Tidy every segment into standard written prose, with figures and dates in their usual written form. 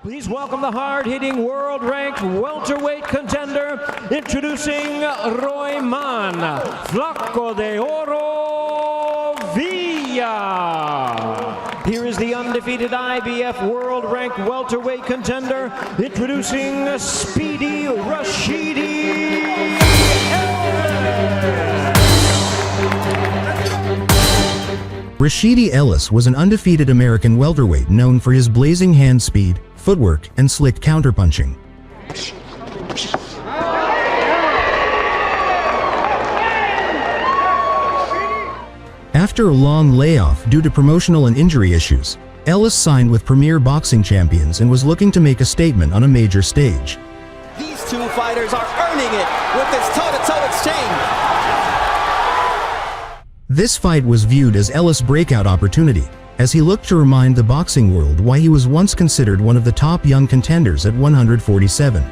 Please welcome the hard-hitting, world-ranked welterweight contender, introducing Roiman Flaco de Oro Villa. Here is the undefeated IBF world-ranked welterweight contender, introducing Speedy Rashidi. Rashidi Ellis was an undefeated American welterweight known for his blazing hand speed, footwork, and slick counterpunching. After a long layoff due to promotional and injury issues, Ellis signed with Premier Boxing Champions and was looking to make a statement on a major stage. These two fighters are earning it with this toe-to-toe exchange. This fight was viewed as Ellis' breakout opportunity, as he looked to remind the boxing world why he was once considered one of the top young contenders at 147.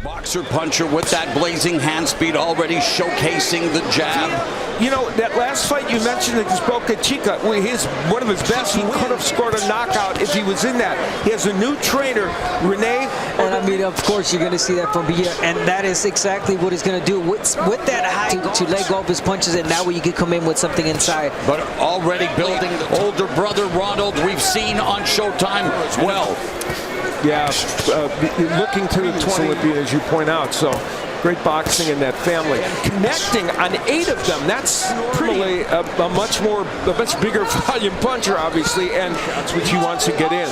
Boxer puncher with that blazing hand speed, already showcasing the jab. You know, that last fight you mentioned against Boca Chica, one of his best, he could have scored a knockout if he was in that. He has a new trainer, Renee. And I mean, of course, you're going to see that from Villa, and that is exactly what he's going to do with that height to let go of his punches, and now you can come in with something inside. But already building the older brother Ronald we've seen on Showtime as well. Yeah, looking to the 20 Olympian, as you point out, so great boxing in that family. Connecting on 8 of them, that's really a much bigger volume puncher, obviously, and that's what he wants to get in.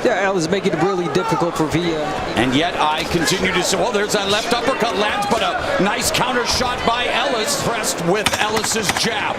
Yeah, Ellis making it really difficult for Villa. And yet I continue to say, well, there's that left uppercut lands, but a nice counter shot by Ellis, pressed with Ellis's jab.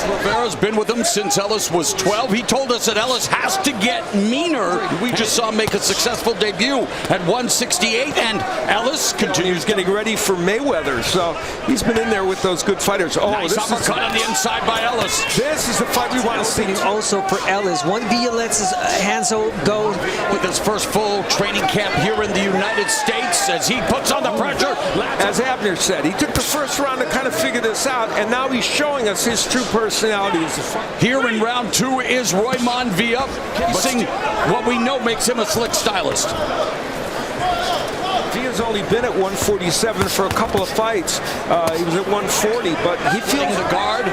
Rivera's been with him since Ellis was 12. He told us that Ellis has to get meaner. We just saw him make a successful debut at 168, and Ellis continues getting ready for Mayweather, so he's been in there with those good fighters. Oh, nice uppercut on the inside by Ellis. This is the fight we want to see. Also for Ellis, one Villa lets his hands go. With his first full training camp here in the United States, as he puts on the pressure. As Abner said, he took the first round to kind of figure this out, and now he's showing us his true personality as a fighter. Here in round 2 is Roiman Villa, facing what we know makes him a slick stylist. Villa's only been at 147 for a couple of fights. He was at 140, but he feels the guard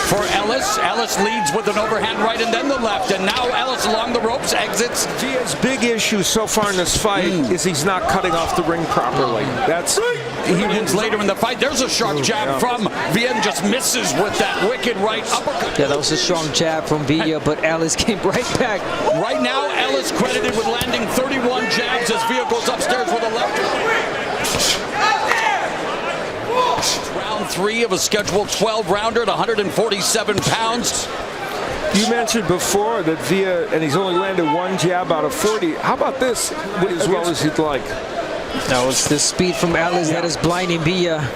for Ellis. Ellis leads with an overhand right and then the left, and now Ellis along the ropes exits. Villa's big issue so far in this fight is he's not cutting off the ring properly. He wins later in the fight. There's a sharp jab from Villa, and just misses with that wicked right uppercut. Yeah, that was a strong jab from Villa, but Ellis came right back. Right now, Ellis credited with landing 31 jabs as Villa goes upstairs with a left. Round 3 of a scheduled 12-rounder at 147 pounds. You mentioned before that Villa, and he's only landed 1 jab out of 40. How about this, as well as he'd like? No, it's the speed from Ellis that is blinding Villa.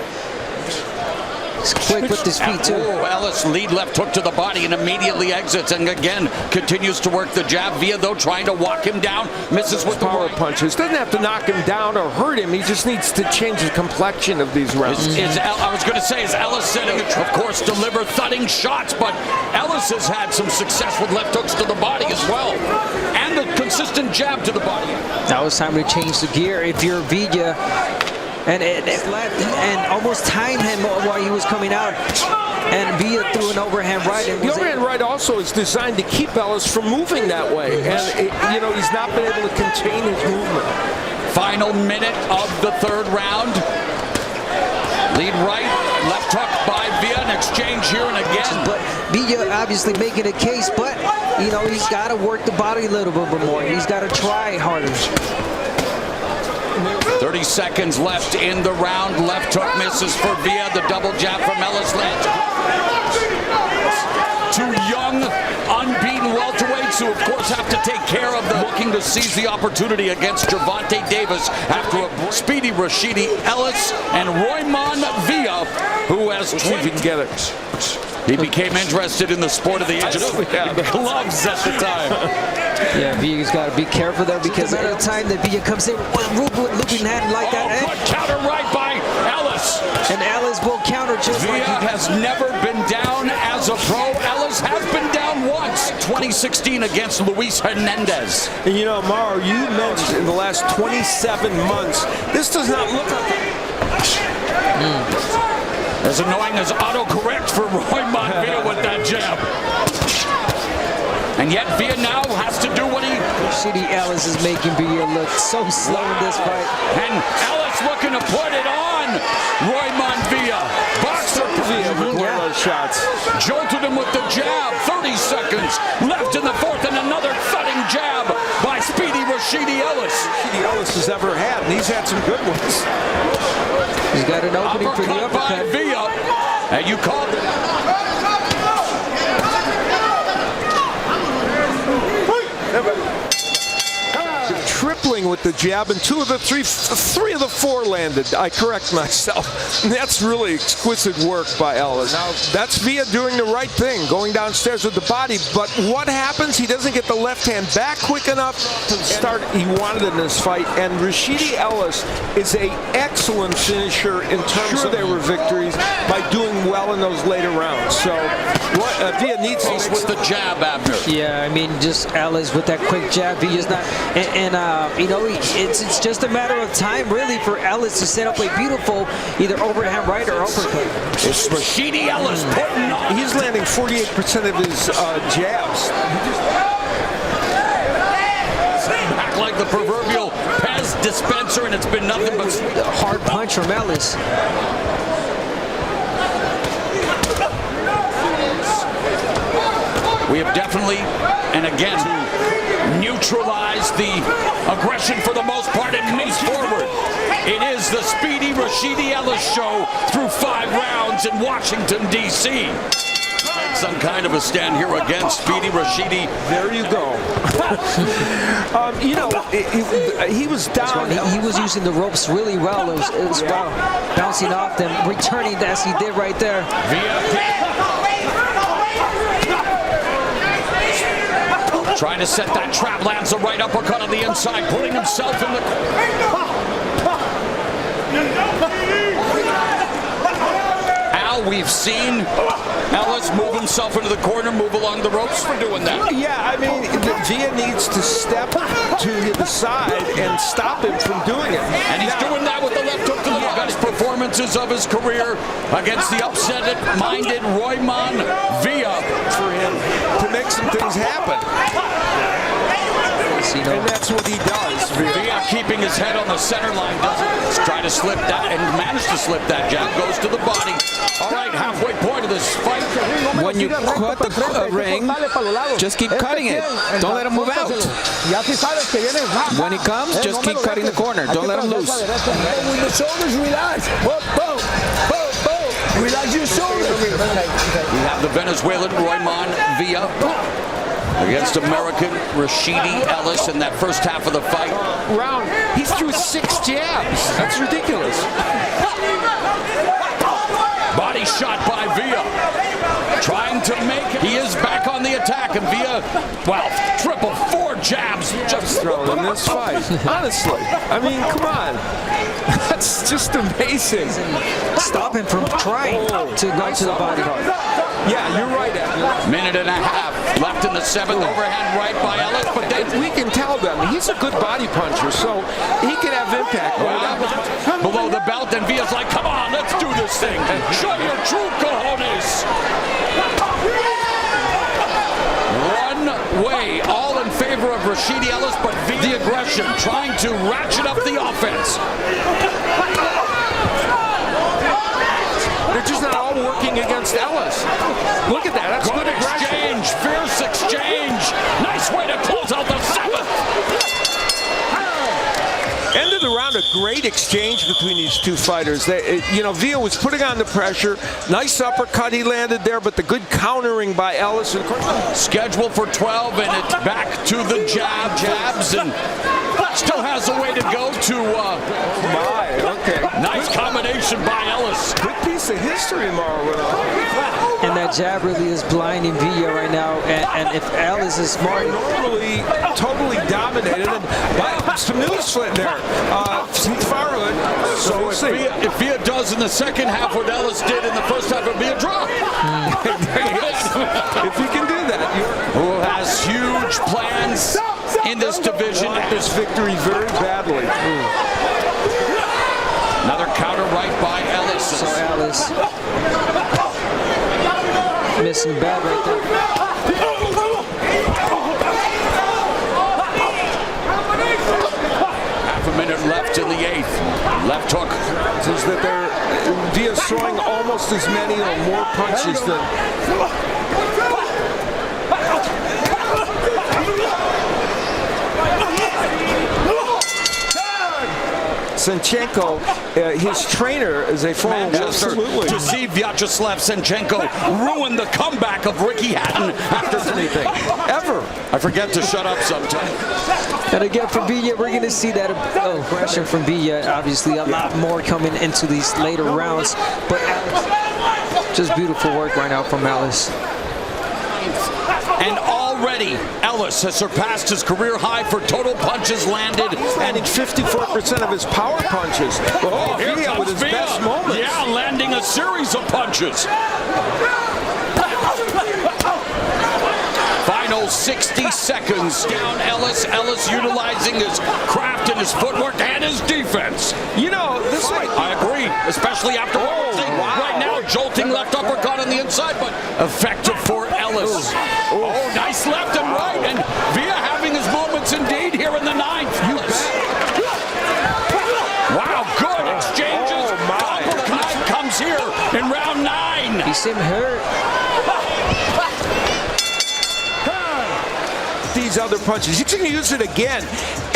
He's quick with his feet, too. Ellis lead left hook to the body and immediately exits, and again continues to work the jab. Villa, though, trying to walk him down, misses with the power right. punches. Doesn't have to knock him down or hurt him. He just needs to change the complexion of these rounds. I was going to say, is Ellis setting, of course, deliver thudding shots, but Ellis has had some success with left hooks to the body as well, and a consistent jab to the body. Now it's time to change the gear if you're Villa. And almost timed him while he was coming out. And Villa threw an overhand right. The overhand right also is designed to keep Ellis from moving that way. And, you know, he's not been able to contain his movement. Final minute of the 3rd round. Lead right, left hook by Villa, an exchange here and again. But Villa obviously making a case, but, you know, he's got to work the body a little bit more. He's got to try harder. 30 seconds left in the round. Left hook misses for Villa. The double jab from Ellis lands. 2 young, unbeaten welterweights who, of course, have to take care of the looking to seize the opportunity against Gervonta Davis after a Speedy Rashidi Ellis and Roiman Villa, who has if he can get it. He became interested in the sport of the age of gloves at the time. Yeah, Villa's got to be careful there because at the time that Villa comes in with a looping hand like that. Good counter right by Ellis. Ellis. And Ellis will counter just Villa like he has never been down as a pro. Ellis has been down once. 2016 against Luis Hernandez. And you know, Mauro, you mentioned in the last 27 months, this does not look like As annoying as autocorrect for Roiman Villa with that jab. And yet Villa now has to do what he... Rashidi Ellis is making Villa look so slow in this fight. And Ellis looking to put it on Roiman Villa. Boxer Villa with one of those shots. jolted him with the jab. 30 seconds left in the fourth, and another thudding jab by Speedy Rashidi Ellis. Rashidi Ellis has ever had, and he's had some good ones. He's got an opening for the uppercut. By Villa, and you called it. Tripling with the jab, and three of the four landed. I correct myself. And that's really exquisite work by Ellis. Now, that's Villa doing the right thing, going downstairs with the body. But what happens? He doesn't get the left hand back quick enough to start he wanted in this fight. And Rashidi Ellis is an excellent finisher in terms of their victories by doing well in those later rounds. So what Villa needs to with the jab, Abner. Yeah, I mean, just Ellis with that quick jab. He just not, you know, it's just a matter of time, really, for Ellis to set up a beautiful either overhand right or uppercut. It's Rashidi Ellis putting on. He's landing 48% of his jabs. Back like the proverbial Pez dispenser, and it's been nothing but a hard punch from Ellis. We have definitely, and again, neutralized the aggression for the most part and moves forward. It is the Speedy Rashidi Ellis show through 5 rounds in Washington, D.C. Some kind of a stand here against Speedy Rashidi. There you go. You know, he was down. He was using the ropes really well. It was wow, bouncing off them, returning as he did right there. Trying to set that trap, lands a right uppercut on the inside, putting himself in the... Al, we've seen Ellis move himself into the corner, move along the ropes for doing that. Yeah, I mean, Villa needs to step to the side and stop him from doing it. And he's doing that with the left hook to the best performances of his career against the upset-minded Roiman Villa. For him to make some things happen. And that's what he does. Villa keeping his head on the center line, doesn't try to slip that and managed to slip that jab, goes to the body. All right, halfway point of this fight. When you cut the ring, just keep cutting it. Don't let him move out. When he comes, just keep cutting the corner. Don't let him loose. With the shoulders, relax. Relax your shoulders. We have the Venezuelan Roiman Villa against American Rashidi Ellis in that first half of the fight. He threw 6 jabs. That's ridiculous. Body shot by Villa. Trying to make it. He is back on the attack, and Villa, well, 4 jabs. Just thrown in this fight. Honestly. I mean, come on. That's just amazing. Stop him from trying to go to the body. Yeah, you're right, Abner. Minute and a half left in the 7th, overhand right by Ellis, but then we can tell them he's a good body puncher, so he can have impact. Below the belt, and Villa's like, come on, let's do this thing. Show your true cojones. One way, all in favor of Rashidi Ellis, but Villa the aggression, trying to ratchet up the offense. They're just not all working against Ellis. Look at that. That's good exchange. Fierce exchange. Nice way to close out the 7th. End of the round, a great exchange between these two fighters. You know, Villa was putting on the pressure. Nice uppercut he landed there, but the good countering by Ellis. And scheduled for 12, and it's back to the jabs, and Still has a way to go to... Okay. Nice combination by Ellis. Good piece of history, Marlon. And that jab really is blinding Villa right now. And if Ellis is smart... Normally totally dominated. And some news flip there. He's firing. So we'll see. If Villa does in the second half what Ellis did in the first half, it would be a draw. If you can do that, who has huge plans in this division. This victory very badly. Another counter right by Ellis. So Ellis missing bad right there. Half a minute left in the 8th. Left hook. Is that Villa's throwing almost as many or more punches than... Senchenko, his trainer, is a former Absolutely. To see Vyacheslav Senchenko ruin the comeback of Ricky Hatton after anything ever. I forget to shut up sometimes. And again, from Villa, we're going to see that aggression from Villa. Obviously, a lot more coming into these later rounds. But just beautiful work right now from Ellis. And already, Ellis has surpassed his career high for total punches landed. Landing 54% of his power punches. Oh, here Villa comes with his Villa. best moments. Yeah, landing a series of punches. Final 60 seconds down Ellis. Ellis utilizing his craft and his footwork and his defense. You know, this might... I agree, especially after what we're seeing right now. Jolting left uppercut on the inside, but effective for Ellis. Oh, nice left and right. And Villa having his moments indeed here in the 9th. Wow, good exchanges. Copper Knife comes here in round 9. He seemed hurt. These other punches. He's going to use it again.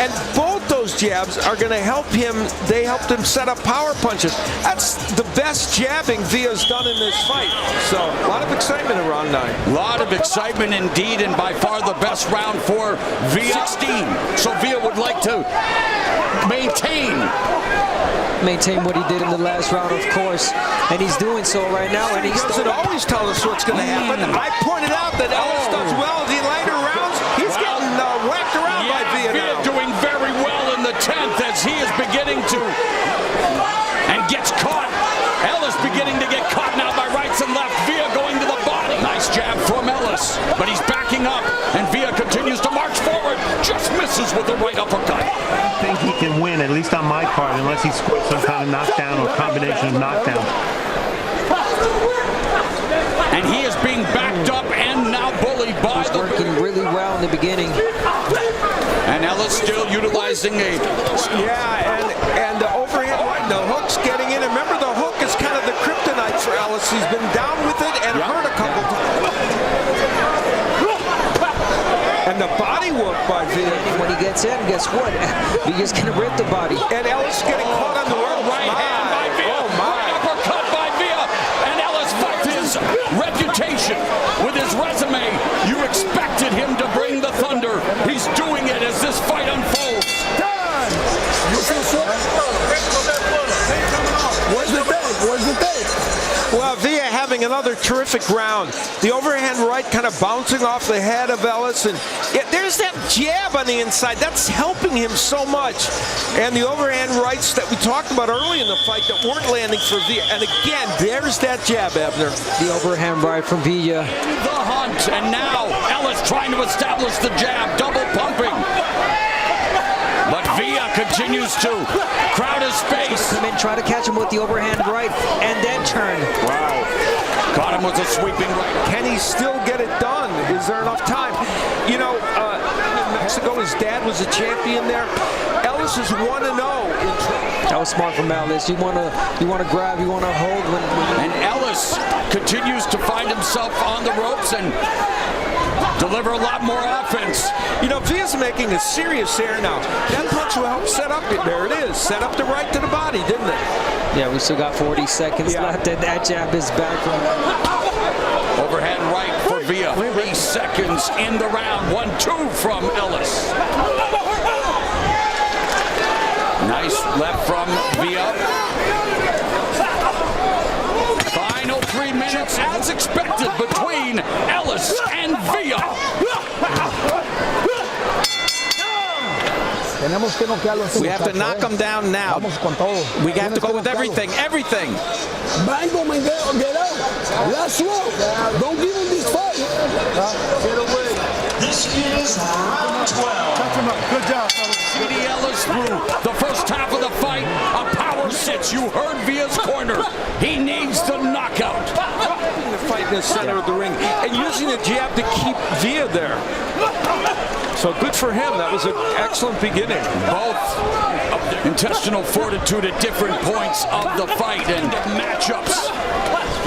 And both those jabs are going to help him. They helped him set up power punches. That's the best jabbing Villa's done in this fight. So, a lot of excitement in round 9. A lot of excitement indeed, and by far the best round for Villa. 16. So Villa would like to maintain what he did in the last round, of course. And he's doing so right now. And he doesn't always tell us what's going to happen. I pointed out that Ellis does well in the later rounds. He's getting whacked around by Villa now. Doing very well in the 10th as he is beginning to and gets caught. Ellis beginning to get caught now by rights and left. Villa going to the body. Nice jab from Ellis, but he's backing up, and Villa continues to march forward. Just misses with the right uppercut. I think he can win, at least on my card, unless he scores some kind of knockdown or combination of knockdown. And he is being backed up and now bullied by the... working really well in the beginning. And Ellis still utilizing a... and the overhand right, the hook's getting in. And remember, the hook is kind of the kryptonite for Ellis. He's been down with it and hurt a couple times. And the body work by Villa. When he gets in, guess what? Villa's going to rip the body. And Ellis getting caught on the rope. Right hand by Villa. Right uppercut by Villa. And Ellis fights his reputation with his resume. You expected him to bring the thunder. He's doing it as this fight unfolds. Where's the tape? Where's the tape? Well, Villa having another terrific round. The overhand right kind of bouncing off the head of Ellis. And there's that jab on the inside. That's helping him so much. And the overhand rights that we talked about early in the fight that weren't landing for Villa. And again, there's that jab, Ebner. The overhand right from Villa. The hunt. And now Ellis trying to establish the jab. Double pumping. But Villa continues to crowd his space. Come in, try to catch him with the overhand right, and then turn. Wow. Caught him with a sweeping right. Can he still get it done? Is there enough time? You know, in Mexico, his dad was a champion there. Ellis is 1-0. That was smart from Ellis. You want to grab, you want to hold. And Ellis continues to find himself on the ropes and deliver a lot more offense. You know, Villa's making a serious error now. That punch will help set up it. There it is. Set up the right to the body, didn't it? Yeah, we still got 40 seconds left, and that jab is back from overhand right for Villa. 3 seconds in the round. 1-2 from Ellis. Nice left from Villa. Final 3 minutes, as expected, between Ellis and Villa. We have to knock him down now. We have to go with everything. Everything. Last one. Don't give him this fight. This is round 12. Good job, Speedy Ellis through the first half of the fight. A power six. You heard Villa's corner. He needs the knockout. The fight in the center of the ring and using the jab to keep Villa there. So good for him. That was an excellent beginning. Both intestinal fortitude at different points of the fight and matchups.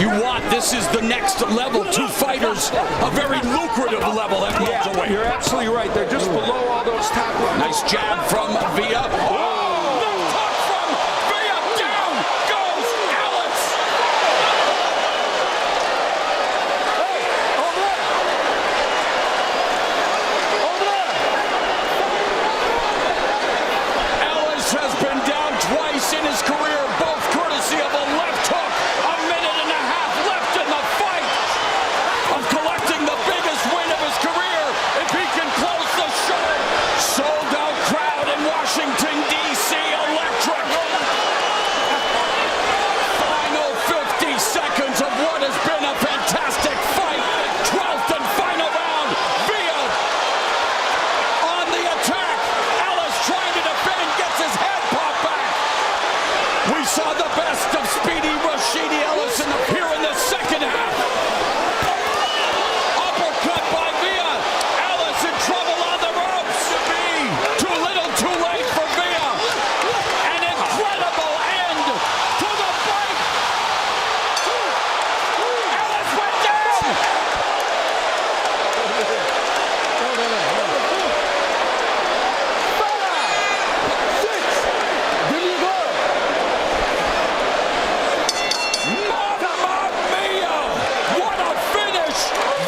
You want, this is the next level. Two fighters, a very lucrative level at welterweight. You're absolutely right. They're just below all those top levels. Nice jab from Villa. Oh, the touch from Villa. Down goes Ellis. Ellis has been down twice in his career, both courtesy of a left hook. A minute and a half left in the fight of collecting the biggest win of his career. If he can close the show. Sold out crowd in Washington, D.C. Electric. Final 50 seconds of what has been a fantastic fight. 12th and final round. Villa on the attack. Ellis trying to defend, gets his head popped back. We saw the best of Speedy Rashidi Ellis here in the second half. Uppercut by Villa. Ellis in trouble on the ropes. Too little, too late for Villa. An incredible end to the fight. Ellis went down. Mamma mia! What a finish!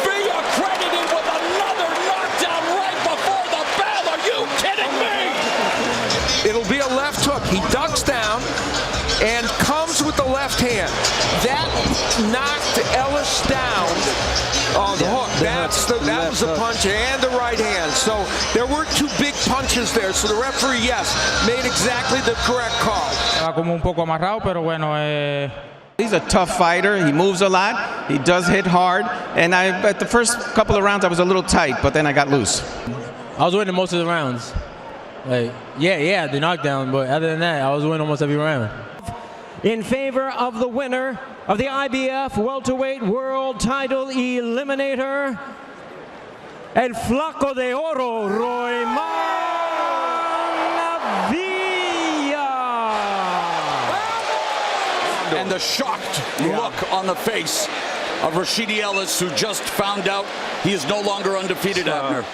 Villa credited with another knockdown right before the bell. Are you kidding me? It'll be a left hook. He ducks down and comes with the left hand. That knocked Ellis down. Oh, the hook. That was the punch and the right hand. So there were two big punches there. So the referee, yes, made exactly the correct call. Como un poco amarrado, pero bueno. He's a tough fighter. He moves a lot. He does hit hard. And at the first couple of rounds, I was a little tight, but then I got loose. I was winning most of the rounds. Like, yeah, the knockdown, but other than that, I was winning almost every round. In favor of the winner of the IBF welterweight world title eliminator, El Flaco de Oro, Roiman Villa. And the shocked look on the face of Rashidi Ellis, who just found out he is no longer undefeated, Abner.